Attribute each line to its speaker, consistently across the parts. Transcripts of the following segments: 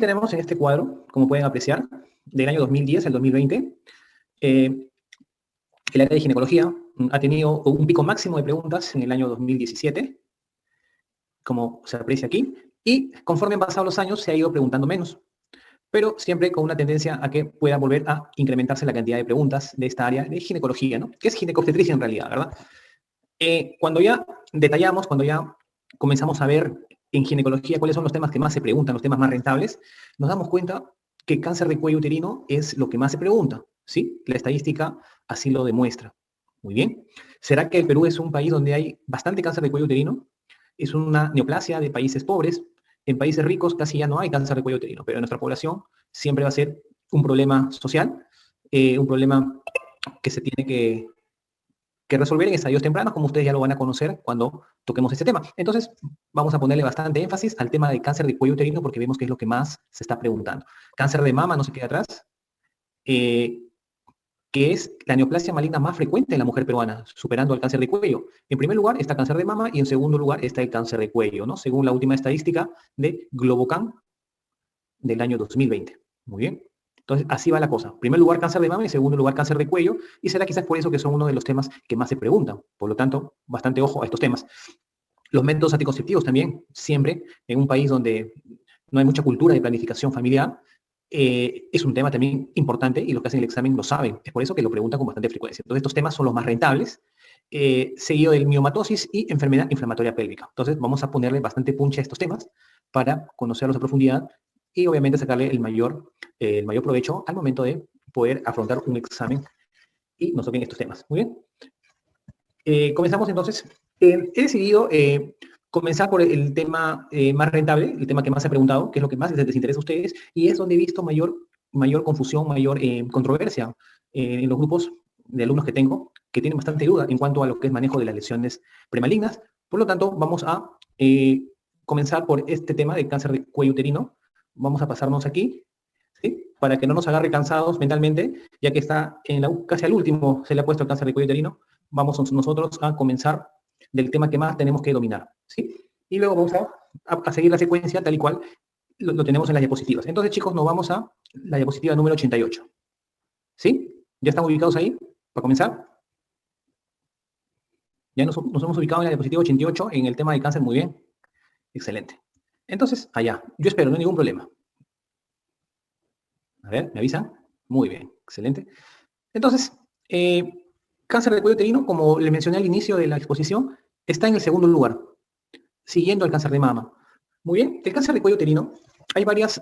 Speaker 1: tenemos en este cuadro, como pueden apreciar, del año 2010 al 2020, el área de ginecología ha tenido un pico máximo de preguntas en el año 2017, como se aprecia aquí, y conforme han pasado los años se ha ido preguntando menos, pero siempre con una tendencia a que pueda volver a incrementarse la cantidad de preguntas de esta área de ginecología, ¿no? Que es ginecobstetricia en realidad, ¿verdad? Cuando ya detallamos, cuando ya comenzamos a ver en ginecología cuáles son los temas que más se preguntan, los temas más rentables, nos damos cuenta que cáncer de cuello uterino es lo que más se pregunta, ¿sí? La estadística así lo demuestra. Muy bien. ¿Será que el Perú es un país donde hay bastante cáncer de cuello uterino? Es una neoplasia de países pobres. En países ricos casi ya no hay cáncer de cuello uterino, pero en nuestra población siempre va a ser un problema social, un problema que se tiene que resolver en estadios tempranos, como ustedes ya lo van a conocer cuando toquemos este tema. Entonces, vamos a ponerle bastante énfasis al tema del cáncer de cuello uterino porque vemos que es lo que más se está preguntando. Cáncer de mama no se queda atrás, que es la neoplasia maligna más frecuente en la mujer peruana, superando al cáncer de cuello. En primer lugar está cáncer de mama y en segundo lugar está el cáncer de cuello, ¿no? Según la última estadística de Globocan del año 2020. Muy bien. Entonces, así va la cosa. En primer lugar, cáncer de mama y en segundo lugar, cáncer de cuello. Y será quizás por eso que son uno de los temas que más se preguntan. Por lo tanto, bastante ojo a estos temas. Los métodos anticonceptivos también, siempre, en un país donde no hay mucha cultura de planificación familiar, es un tema también importante y los que hacen el examen lo saben. Es por eso que lo preguntan con bastante frecuencia. Entonces, estos temas son los más rentables, seguido del miomatosis y enfermedad inflamatoria pélvica. Entonces, vamos a ponerle bastante punche a estos temas para conocerlos a profundidad y obviamente sacarle el mayor provecho al momento de poder afrontar un examen y nos toquen estos temas. Muy bien. Comenzamos entonces. He decidido comenzar por el tema más rentable, el tema que más se ha preguntado, que es lo que más les interesa a ustedes, y es donde he visto mayor confusión, mayor controversia en los grupos de alumnos que tengo, que tienen bastante duda en cuanto a lo que es manejo de las lesiones premalignas. Por lo tanto, vamos a comenzar por este tema de cáncer de cuello uterino. Vamos a pasarnos aquí, ¿sí? Para que no nos agarre cansados mentalmente, ya que está casi al último se le ha puesto el cáncer de cuello uterino. Vamos nosotros a comenzar del tema que más tenemos que dominar, ¿sí? Y luego vamos a seguir la secuencia tal y cual lo tenemos en las diapositivas. Entonces, chicos, nos vamos a la diapositiva número 88. ¿Sí? ¿Ya están ubicados ahí para comenzar? Ya nos hemos ubicado en la diapositiva 88 en el tema de cáncer. Muy bien. Excelente. Entonces, allá. Yo espero, no hay ningún problema. A ver, ¿me avisan? Muy bien. Excelente. Entonces, cáncer de cuello uterino, como le mencioné al inicio de la exposición, está en el segundo lugar, siguiendo al cáncer de mama. Muy bien, el cáncer de cuello uterino, hay varios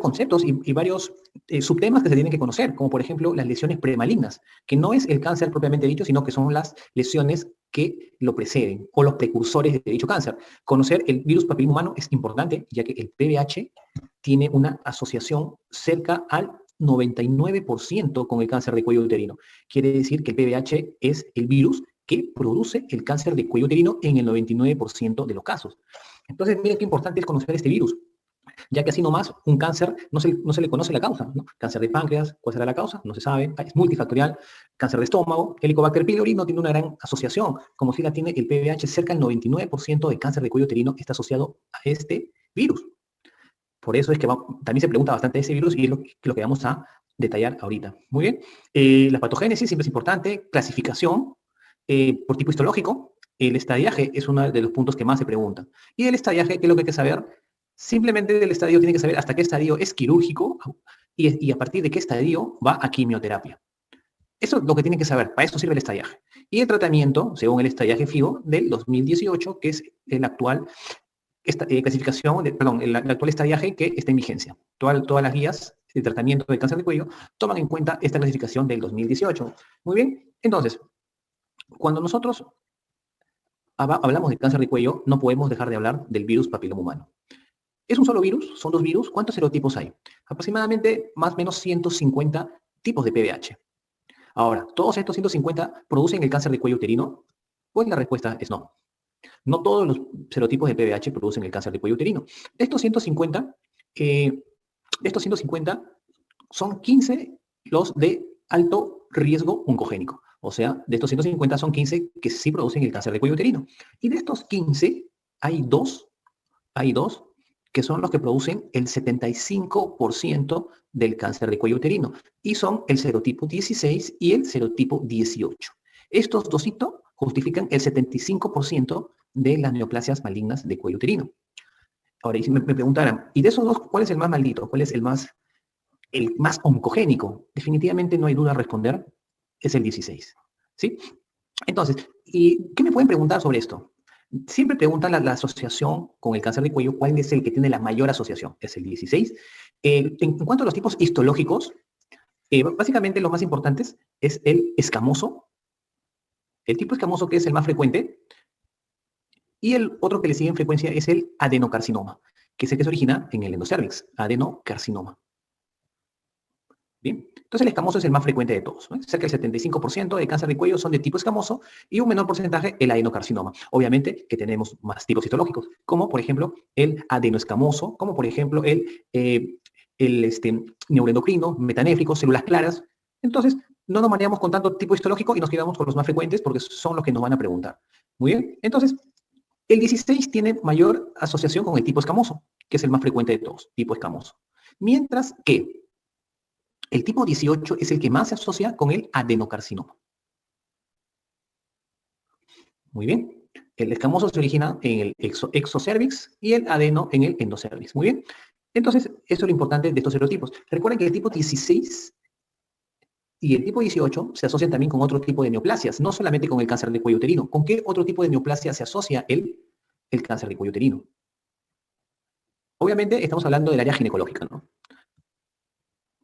Speaker 1: conceptos y varios subtemas que se tienen que conocer, como por ejemplo las lesiones premalignas, que no es el cáncer propiamente dicho, sino que son las lesiones que lo preceden o los precursores de dicho cáncer. Conocer el virus papiloma humano es importante, ya que el PBH tiene una asociación cerca al 99% con el cáncer de cuello uterino. Quiere decir que el PBH es el virus que produce el cáncer de cuello uterino en el 99% de los casos. Entonces, miren qué importante es conocer este virus, ya que así nomás un cáncer no se le conoce la causa, ¿no? Cáncer de páncreas, ¿cuál será la causa? No se sabe, es multifactorial. Cáncer de estómago, Helicobacter pylori no tiene una gran asociación, como si la tiene el PBH, cerca del 99% de cáncer de cuello uterino está asociado a este virus. Por eso es que también se pregunta bastante de ese virus y es lo que vamos a detallar ahorita. Muy bien. La patogénesis siempre es importante, clasificación por tipo histológico. El estadiaje es uno de los puntos que más se preguntan. Y el estadiaje, ¿qué es lo que hay que saber? Simplemente del estadio tiene que saber hasta qué estadio es quirúrgico y a partir de qué estadio va a quimioterapia. Eso es lo que tienen que saber, para eso sirve el estadiaje. Y el tratamiento, según el estadiaje FIGO del 2018, que es el actual clasificación, el actual estadiaje que está en vigencia. Todas las guías de tratamiento de cáncer de cuello toman en cuenta esta clasificación del 2018. Muy bien, entonces, cuando nosotros hablamos de cáncer de cuello, no podemos dejar de hablar del virus papiloma humano. ¿Es un solo virus? ¿Son dos virus? ¿Cuántos serotipos hay? Aproximadamente más o menos 150 tipos de PBH. Ahora, ¿todos estos 150 producen el cáncer de cuello uterino? Pues la respuesta es no. No todos los serotipos de PBH producen el cáncer de cuello uterino. De estos 150, son 15 los de alto riesgo oncogénico. O sea, de estos 150 son 15 que sí producen el cáncer de cuello uterino. Y de estos 15, hay dos que son los que producen el 75% del cáncer de cuello uterino, y son el serotipo 16 y el serotipo 18. Estos dos hitos justifican el 75% de las neoplasias malignas de cuello uterino. Ahora, y si me preguntaran, ¿y de esos dos, cuál es el más maldito? ¿Cuál es el más oncogénico? Definitivamente no hay duda a responder, es el 16. ¿Sí? Entonces, ¿y qué me pueden preguntar sobre esto? Siempre preguntan la asociación con el cáncer de cuello, ¿cuál es el que tiene la mayor asociación? Es el 16. En cuanto a los tipos histológicos, básicamente los más importantes es el escamoso, el tipo escamoso que es el más frecuente, y el otro que le sigue en frecuencia es el adenocarcinoma, que es el que se origina en el endocervix, adenocarcinoma. Bien, entonces el escamoso es el más frecuente de todos, ¿no? Cerca del 75% de cáncer de cuello son de tipo escamoso y un menor porcentaje el adenocarcinoma. Obviamente que tenemos más tipos histológicos, como por ejemplo el adenoescamoso, como por ejemplo el neuroendocrino, metanéfrico, células claras. Entonces, no nos manejamos con tanto tipo histológico y nos quedamos con los más frecuentes porque son los que nos van a preguntar. Muy bien, entonces, el 16 tiene mayor asociación con el tipo escamoso, que es el más frecuente de todos, tipo escamoso. Mientras que el tipo 18 es el que más se asocia con el adenocarcinoma. Muy bien. El escamoso se origina en el exocervix y el adeno en el endocervix. Muy bien. Entonces, eso es lo importante de estos serotipos. Recuerden que el tipo 16 y el tipo 18 se asocian también con otro tipo de neoplasias, no solamente con el cáncer de cuello uterino. ¿Con qué otro tipo de neoplasia se asocia el cáncer de cuello uterino? Obviamente estamos hablando del área ginecológica, ¿no?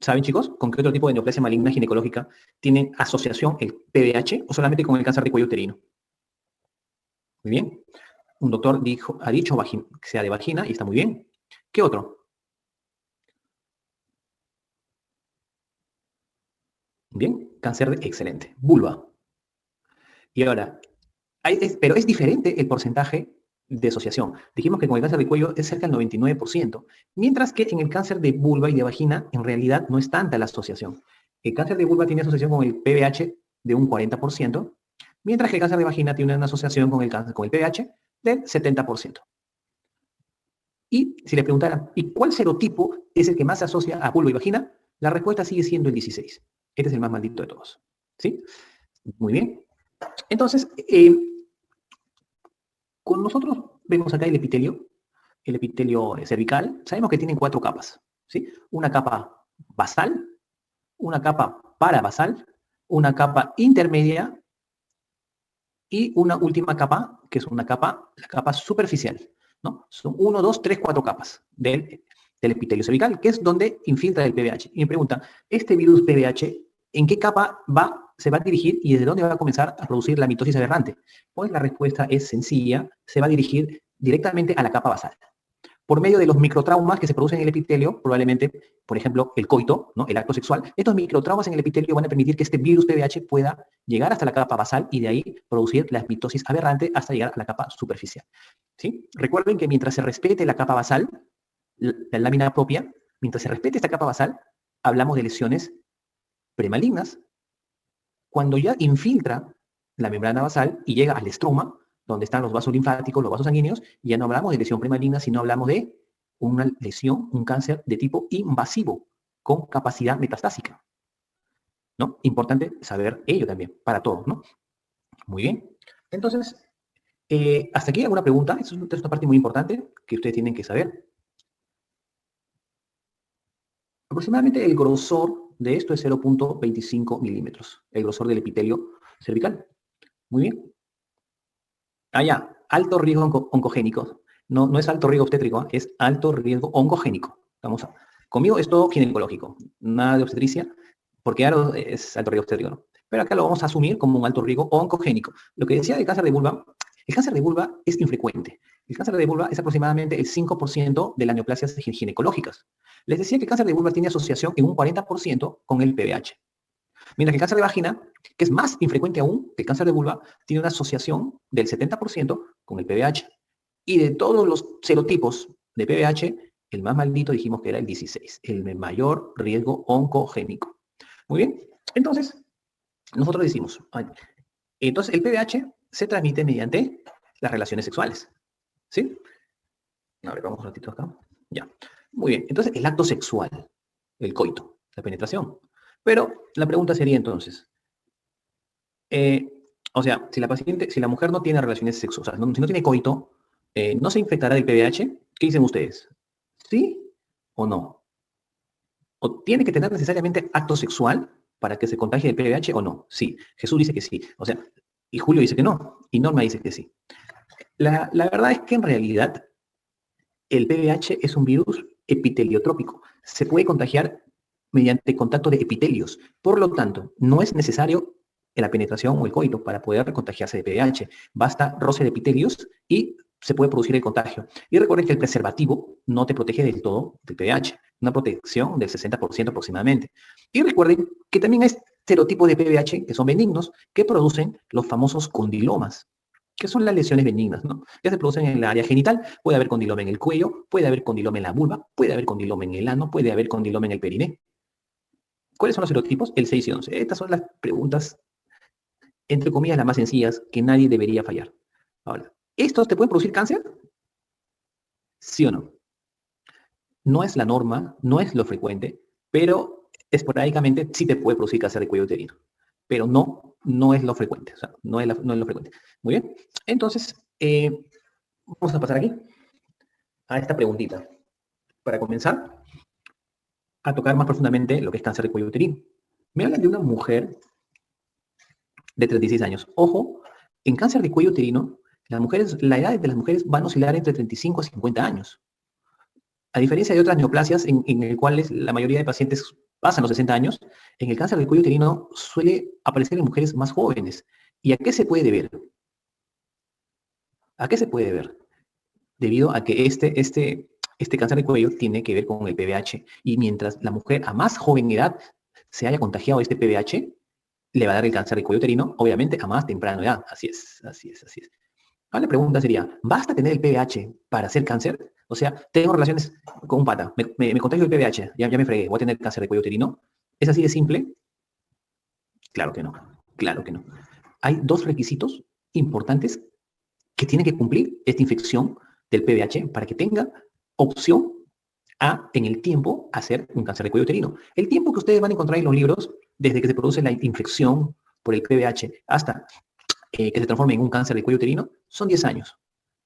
Speaker 1: ¿Saben, chicos, con qué otro tipo de neoplasia maligna ginecológica tiene asociación el PBH o solamente con el cáncer de cuello uterino? Muy bien. Un doctor ha dicho que sea de vagina y está muy bien. ¿Qué otro? Bien, cáncer de excelente. Vulva. Y ahora, pero es diferente el porcentaje de asociación. Dijimos que con el cáncer de cuello es cerca del 99%, mientras que en el cáncer de vulva y de vagina en realidad no es tanta la asociación. El cáncer de vulva tiene asociación con el PBH de un 40%, mientras que el cáncer de vagina tiene una asociación con el PBH del 70%. Y si le preguntaran, ¿y cuál serotipo es el que más se asocia a vulva y vagina? La respuesta sigue siendo el 16. Este es el más maldito de todos. ¿Sí? Muy bien. Entonces, con nosotros vemos acá el epitelio cervical. Sabemos que tienen 4 capas. ¿Sí? Una capa basal, una capa parabasal, una capa intermedia y una última capa, que es la capa superficial, ¿no? Son 1, 2, 3, 4 capas del epitelio cervical, que es donde infiltra el PBH. Y me pregunta, ¿este virus PBH en qué capa se va a dirigir y desde dónde va a comenzar a producir la mitosis aberrante? Pues la respuesta es sencilla, se va a dirigir directamente a la capa basal. Por medio de los microtraumas que se producen en el epitelio, probablemente, por ejemplo, el coito, ¿no? El acto sexual, estos microtraumas en el epitelio van a permitir que este virus PBH pueda llegar hasta la capa basal y de ahí producir la mitosis aberrante hasta llegar a la capa superficial. ¿Sí? Recuerden que mientras se respete la capa basal, la lámina propia, mientras se respete esta capa basal, hablamos de lesiones premalignas. Cuando ya infiltra la membrana basal y llega al estroma, donde están los vasos linfáticos, los vasos sanguíneos, ya no hablamos de lesión premaligna, sino hablamos de una lesión, un cáncer de tipo invasivo, con capacidad metastásica. ¿No? Importante saber ello también, para todos, ¿no? Muy bien. Entonces, hasta aquí alguna pregunta. Esto es una parte muy importante que ustedes tienen que saber. Aproximadamente el grosor de esto es 0.25 milímetros, el grosor del epitelio cervical. Muy bien. Ya, alto riesgo oncogénico. No, no es alto riesgo obstétrico, es alto riesgo oncogénico. Conmigo es todo ginecológico, nada de obstetricia, porque ahora es alto riesgo obstétrico, ¿no? Pero acá lo vamos a asumir como un alto riesgo oncogénico. Lo que decía del cáncer de vulva, el cáncer de vulva es infrecuente. El cáncer de vulva es aproximadamente el 5% de las neoplasias ginecológicas. Les decía que el cáncer de vulva tiene asociación en un 40% con el PBH. Mientras que el cáncer de vagina, que es más infrecuente aún que el cáncer de vulva, tiene una asociación del 70% con el PBH. Y de todos los serotipos de PBH, el más maldito dijimos que era el 16, el de mayor riesgo oncogénico. Muy bien, entonces, nosotros decimos, entonces el PBH se transmite mediante las relaciones sexuales. ¿Sí? A ver, vamos un ratito acá. Ya. Muy bien. Entonces, el acto sexual, el coito, la penetración. Pero la pregunta sería entonces, eh, o sea, si la mujer no tiene relaciones sexuales, si no tiene coito, ¿no se infectará del VIH? ¿Qué dicen ustedes? ¿Sí o no? ¿O tiene que tener necesariamente acto sexual para que se contagie del VIH o no? Sí. Jesús dice que sí. O sea, y Julio dice que no. Y Norma dice que sí. La verdad es que en realidad el VIH es un virus epiteliotrópico. Se puede contagiar mediante contacto de epitelios. Por lo tanto, no es necesario la penetración o el coito para poder contagiarse de VIH. Basta roce de epitelios y se puede producir el contagio. Y recuerden que el preservativo no te protege del todo del VIH, una protección del 60% aproximadamente. Y recuerden que también hay serotipos de VIH que son benignos, que producen los famosos condilomas, que son las lesiones benignas, ¿no? Que se producen en el área genital. Puede haber condiloma en el cuello, puede haber condiloma en la vulva, puede haber condiloma en el ano, puede haber condiloma en el periné. ¿Cuáles son los serotipos? El 6 y 11. Estas son las preguntas, entre comillas, las más sencillas que nadie debería fallar. Ahora, ¿estos te pueden producir cáncer? ¿Sí o no? No es la norma, no es lo frecuente, pero esporádicamente sí te puede producir cáncer de cuello uterino. Pero no es lo frecuente. O sea, no es lo frecuente. Muy bien. Entonces, vamos a pasar aquí a esta preguntita. Para comenzar a tocar más profundamente lo que es cáncer de cuello uterino. Me hablan de una mujer de 36 años. Ojo, en cáncer de cuello uterino, la edad de las mujeres van a oscilar entre 35 a 50 años. A diferencia de otras neoplasias en el cuales la mayoría de pacientes pasan los 60 años, en el cáncer de cuello uterino suele aparecer en mujeres más jóvenes. ¿Y a qué se puede deber? ¿A qué se puede deber? Debido a que este cáncer de cuello tiene que ver con el PBH. Y mientras la mujer a más joven edad se haya contagiado de este PBH, le va a dar el cáncer de cuello uterino, obviamente a más temprana edad. Así es, así es, así es. Ahora la pregunta sería, ¿basta tener el PBH para hacer cáncer? O sea, tengo relaciones con un pata, me contagio el PBH, ya me fregué, voy a tener cáncer de cuello uterino. ¿Es así de simple? Claro que no, claro que no. Hay dos requisitos importantes que tiene que cumplir esta infección del PBH para que tenga opción a, en el tiempo, hacer un cáncer de cuello uterino. El tiempo que ustedes van a encontrar en los libros, desde que se produce la infección por el PBH hasta que se transforme en un cáncer de cuello uterino, son 10 años.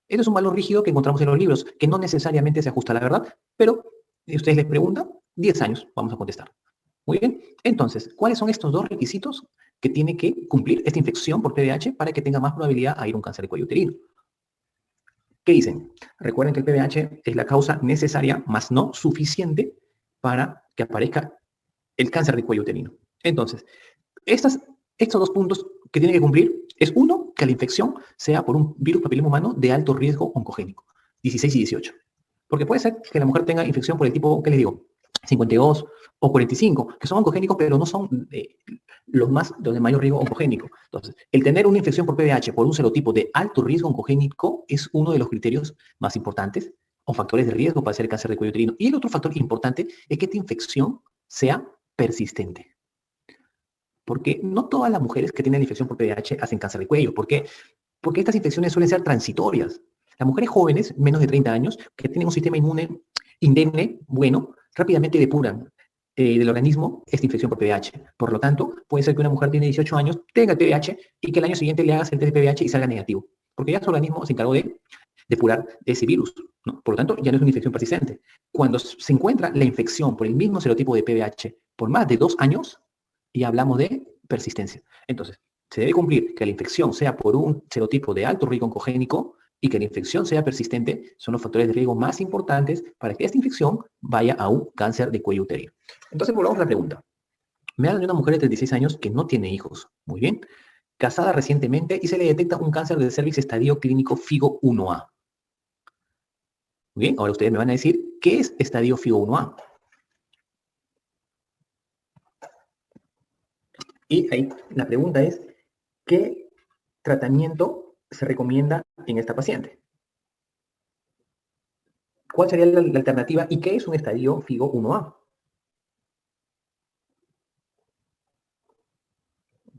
Speaker 1: Este es un valor rígido que encontramos en los libros, que no necesariamente se ajusta a la verdad, pero si ustedes les preguntan, 10 años, vamos a contestar. Muy bien, entonces, ¿cuáles son estos dos requisitos que tiene que cumplir esta infección por PBH para que tenga más probabilidad a ir a un cáncer de cuello uterino? ¿Qué dicen? Recuerden que el PBH es la causa necesaria, más no suficiente, para que aparezca el cáncer de cuello uterino. Entonces, estos dos puntos que tiene que cumplir es uno, que la infección sea por un virus papiloma humano de alto riesgo oncogénico, 16 y 18. Porque puede ser que la mujer tenga infección por el tipo, ¿qué les digo? 52 o 45, que son oncogénicos, pero no son los de mayor riesgo oncogénico. Entonces, el tener una infección por PBH por un serotipo de alto riesgo oncogénico es uno de los criterios más importantes o factores de riesgo para hacer cáncer de cuello uterino. Y el otro factor importante es que esta infección sea persistente. Porque no todas las mujeres que tienen infección por VIH hacen cáncer de cuello. ¿Por qué? Porque estas infecciones suelen ser transitorias. Las mujeres jóvenes, menos de 30 años, que tienen un sistema inmune indemne, bueno, rápidamente depuran del organismo esta infección por VIH. Por lo tanto, puede ser que una mujer tiene 18 años, tenga VIH y que el año siguiente le hagas el test de VIH y salga negativo. Porque ya su organismo se encargó de depurar ese virus, ¿no? Por lo tanto, ya no es una infección persistente. Cuando se encuentra la infección por el mismo serotipo de PBH por más de 2 años, y hablamos de persistencia. Entonces, se debe cumplir que la infección sea por un serotipo de alto riesgo oncogénico y que la infección sea persistente, son los factores de riesgo más importantes para que esta infección vaya a un cáncer de cuello uterino. Entonces, volvamos a la pregunta. Me hablan de una mujer de 36 años que no tiene hijos. Muy bien. Casada recientemente y se le detecta un cáncer de cervix estadio clínico FIGO 1A. Muy bien, ahora ustedes me van a decir, ¿qué es estadio FIGO 1A? Y ahí la pregunta es, ¿qué tratamiento se recomienda en esta paciente? ¿Cuál sería la alternativa y qué es un estadio FIGO 1A?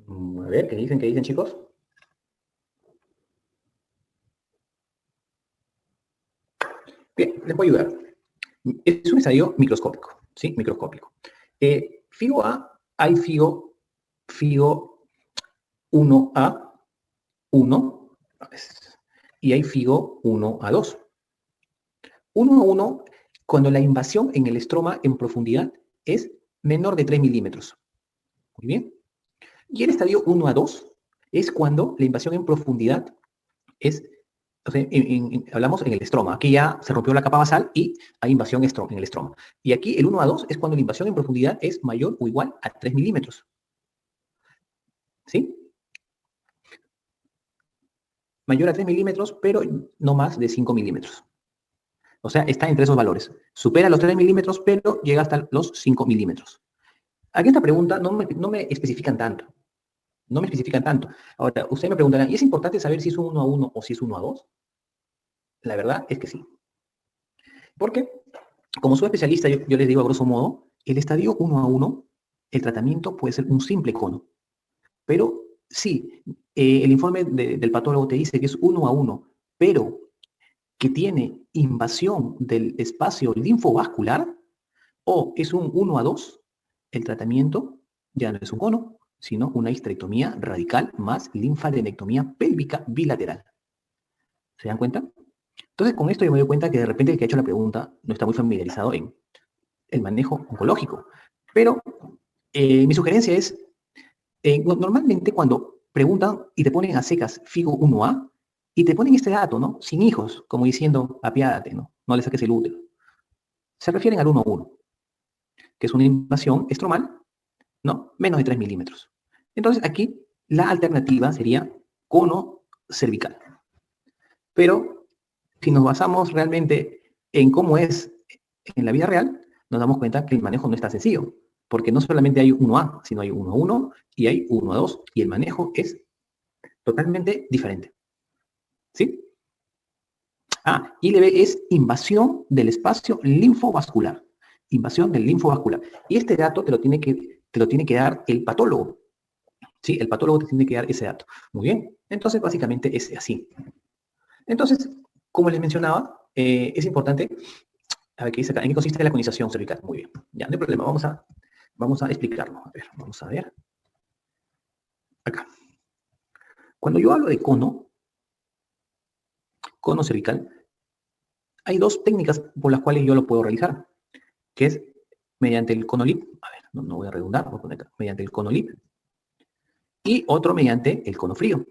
Speaker 1: A ver, qué dicen chicos? Bien, les voy a ayudar. Es un estadio microscópico, ¿sí? Microscópico. FIGO A, hay FIGO 1A, 1, y hay FIGO 1A2. 1A1, cuando la invasión en el estroma en profundidad es menor de 3 milímetros. Muy bien. Y el estadio 1A2 es cuando la invasión en profundidad es, o sea, hablamos en el estroma. Aquí ya se rompió la capa basal y hay invasión en el estroma. Y aquí el 1A2 es cuando la invasión en profundidad es mayor o igual a 3 milímetros. ¿Sí? Mayor a 3 milímetros, pero no más de 5 milímetros. O sea, está entre esos valores. Supera los 3 milímetros, pero llega hasta los 5 milímetros. Aquí esta pregunta no me especifican tanto. No me especifican tanto. Ahora, ustedes me preguntarán, ¿y es importante saber si es un 1A1 o si es 1A2? La verdad es que sí. Porque, como soy especialista, yo les digo a grosso modo, el estadio 1A1, el tratamiento puede ser un simple cono. Pero sí, el informe del patólogo te dice que es 1A1, pero que tiene invasión del espacio linfovascular, o es un 1A2, el tratamiento ya no es un cono, sino una histerectomía radical más linfadenectomía pélvica bilateral. ¿Se dan cuenta? Entonces, con esto yo me doy cuenta que de repente el que ha hecho la pregunta no está muy familiarizado en el manejo oncológico. Pero mi sugerencia es, normalmente cuando preguntan y te ponen a secas FIGO 1A, y te ponen este dato, ¿no? Sin hijos, como diciendo, apiádate, ¿no? No le saques el útero. Se refieren al 1A1, que es una invasión estromal, ¿no? Menos de 3 milímetros. Entonces, aquí la alternativa sería cono cervical. Pero si nos basamos realmente en cómo es en la vida real, nos damos cuenta que el manejo no es tan sencillo, porque no solamente hay 1A, sino hay 1A1 y hay 1A2, y el manejo es totalmente diferente. ¿Sí? ILB es invasión del espacio linfovascular. Invasión del linfovascular. Y este dato te lo tiene que dar el patólogo. ¿Sí? El patólogo te tiene que dar ese dato. Muy bien. Entonces, básicamente es así. Entonces, como les mencionaba, es importante. A ver, ¿qué dice acá? ¿En qué consiste la conización cervical? Muy bien. Ya, no hay problema. Vamos a explicarlo. A ver, vamos a ver. Acá. Cuando yo hablo de cono cervical, hay dos técnicas por las cuales yo lo puedo realizar, que es mediante el cono lip. A ver, no voy a redundar, voy a poner acá. Mediante el cono lip. Y otro mediante el cono frío.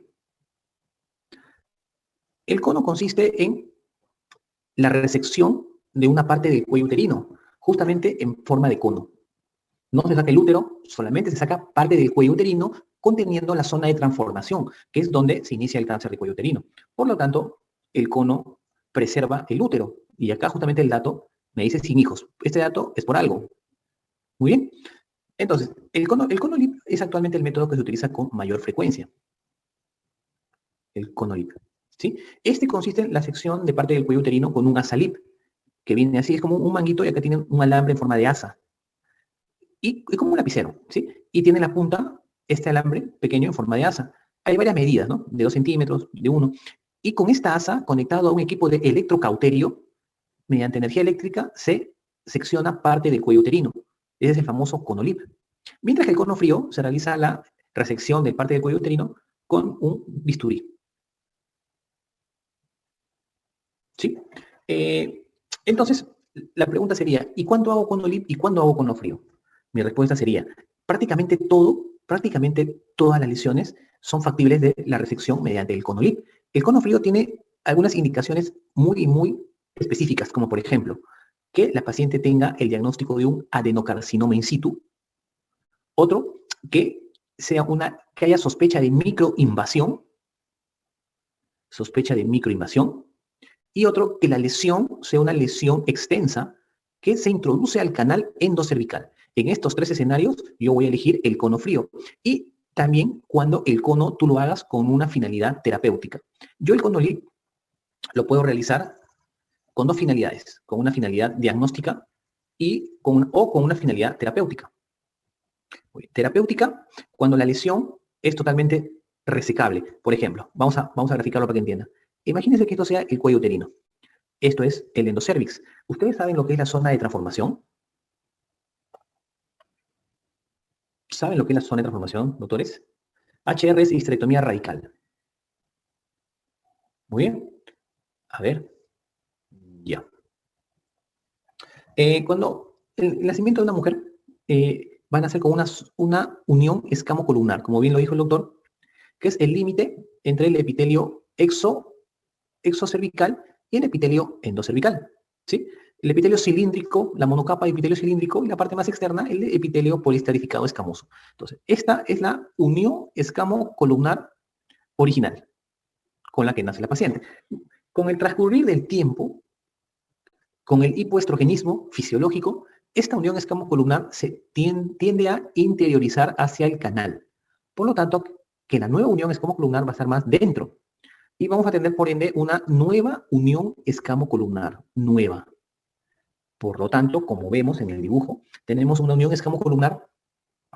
Speaker 1: El cono consiste en la resección de una parte del cuello uterino, justamente en forma de cono. No se saca el útero, solamente se saca parte del cuello uterino conteniendo la zona de transformación, que es donde se inicia el cáncer de cuello uterino. Por lo tanto, el cono preserva el útero. Y acá justamente el dato me dice sin hijos. Este dato es por algo. Muy bien. Entonces, el cono lip es actualmente el método que se utiliza con mayor frecuencia. El cono lip. ¿Sí? Este consiste en la sección de parte del cuello uterino con un asa lip, que viene así, es como un manguito y acá tiene un alambre en forma de asa. Y es como un lapicero, ¿sí? Y tiene la punta, este alambre pequeño en forma de asa. Hay varias medidas, ¿no? De 2 centímetros, de 1. Y con esta asa, conectado a un equipo de electrocauterio, mediante energía eléctrica, se secciona parte del cuello uterino. Ese es el famoso cono lip. Mientras que el cono frío se realiza la resección de parte del cuello uterino con un bisturí. ¿Sí? Entonces, la pregunta sería, ¿y cuándo hago cono lip y cuándo hago cono frío? Mi respuesta sería, prácticamente todas las lesiones son factibles de la resección mediante el cono lip. El cono frío tiene algunas indicaciones muy específicas, como por ejemplo, que la paciente tenga el diagnóstico de un adenocarcinoma in situ. Otro, que haya sospecha de microinvasión. Y otro, que la lesión sea una lesión extensa que se introduce al canal endocervical. En estos tres escenarios, yo voy a elegir el cono frío. Y también cuando el cono tú lo hagas con una finalidad terapéutica. Yo el cono lip lo puedo realizar con dos finalidades, con una finalidad diagnóstica o con una finalidad terapéutica. Terapéutica, cuando la lesión es totalmente resecable. Por ejemplo, vamos a graficarlo para que entiendan. Imagínense que esto sea el cuello uterino. Esto es el endocérvix. ¿Ustedes saben lo que es la zona de transformación? ¿Saben lo que es la zona de transformación, doctores? HR es histerectomía radical. Muy bien. A ver. Ya. Cuando el nacimiento de una mujer van a ser con una unión escamocolumnar, como bien lo dijo el doctor, que es el límite entre el epitelio exocervical y el epitelio endocervical, ¿sí? El epitelio cilíndrico, la monocapa de epitelio cilíndrico y la parte más externa, el epitelio poliesterificado escamoso. Entonces, esta es la unión escamocolumnar original con la que nace la paciente. Con el transcurrir del tiempo, con el hipoestrogenismo fisiológico, esta unión escamocolumnar se tiende a interiorizar hacia el canal. Por lo tanto, que la nueva unión escamocolumnar va a estar más dentro. Y vamos a tener, por ende, una nueva unión escamocolumnar, nueva. Por lo tanto, como vemos en el dibujo, tenemos una unión escamocolumnar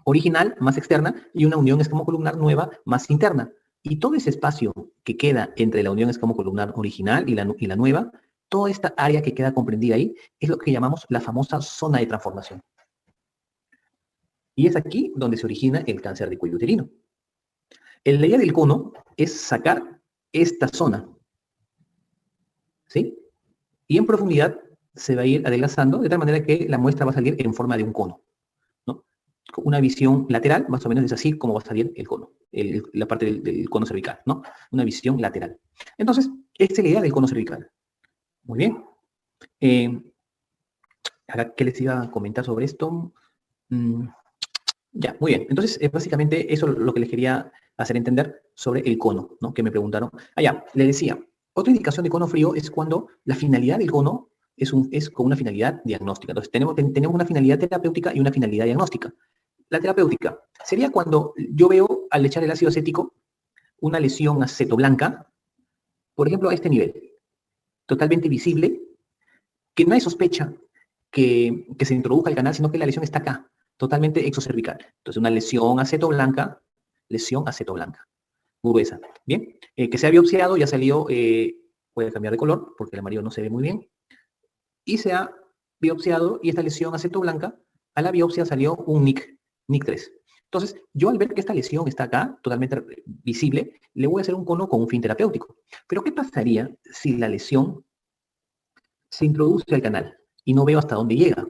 Speaker 1: original, más externa, y una unión escamocolumnar nueva, más interna. Y todo ese espacio que queda entre la unión escamocolumnar original y la nueva, toda esta área que queda comprendida ahí, es lo que llamamos la famosa zona de transformación. Y es aquí donde se origina el cáncer de cuello uterino. La idea del cono es sacar esta zona, ¿sí? Y en profundidad se va a ir adelgazando de tal manera que la muestra va a salir en forma de un cono, ¿no? Con una visión lateral, más o menos es así como va a salir el cono, la parte del cono cervical, ¿no? Una visión lateral. Entonces, esta es la idea del cono cervical. Muy bien. Ahora, ¿qué les iba a comentar sobre esto? Ya, muy bien. Entonces, básicamente eso es lo que les quería hacer entender sobre el cono, ¿no? Que me preguntaron. Ya, le decía, otra indicación de cono frío es cuando la finalidad del cono es con una finalidad diagnóstica. Entonces, tenemos una finalidad terapéutica y una finalidad diagnóstica. La terapéutica sería cuando yo veo, al echar el ácido acético, una lesión acetoblanca, por ejemplo, a este nivel, totalmente visible, que no hay sospecha que se introduja al canal, sino que la lesión está acá, totalmente exocervical. Entonces, una lesión acetoblanca, gruesa. Bien, que se ha biopsiado, ya salió, voy a cambiar de color porque el amarillo no se ve muy bien, y se ha biopsiado, y esta lesión acetoblanca, a la biopsia salió un NIC3. Entonces, yo al ver que esta lesión está acá, totalmente visible, le voy a hacer un cono con un fin terapéutico. Pero, ¿qué pasaría si la lesión se introduce al canal y no veo hasta dónde llega?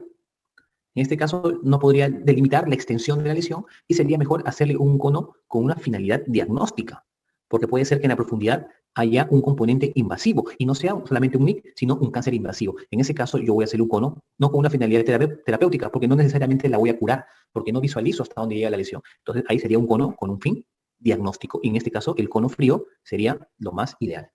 Speaker 1: En este caso, no podría delimitar la extensión de la lesión y sería mejor hacerle un cono con una finalidad diagnóstica, porque puede ser que en la profundidad haya un componente invasivo y no sea solamente un NIC, sino un cáncer invasivo. En ese caso, yo voy a hacer un cono no con una finalidad terapéutica, porque no necesariamente la voy a curar, porque no visualizo hasta dónde llega la lesión. Entonces, ahí sería un cono con un fin diagnóstico. Y en este caso, el cono frío sería lo más ideal.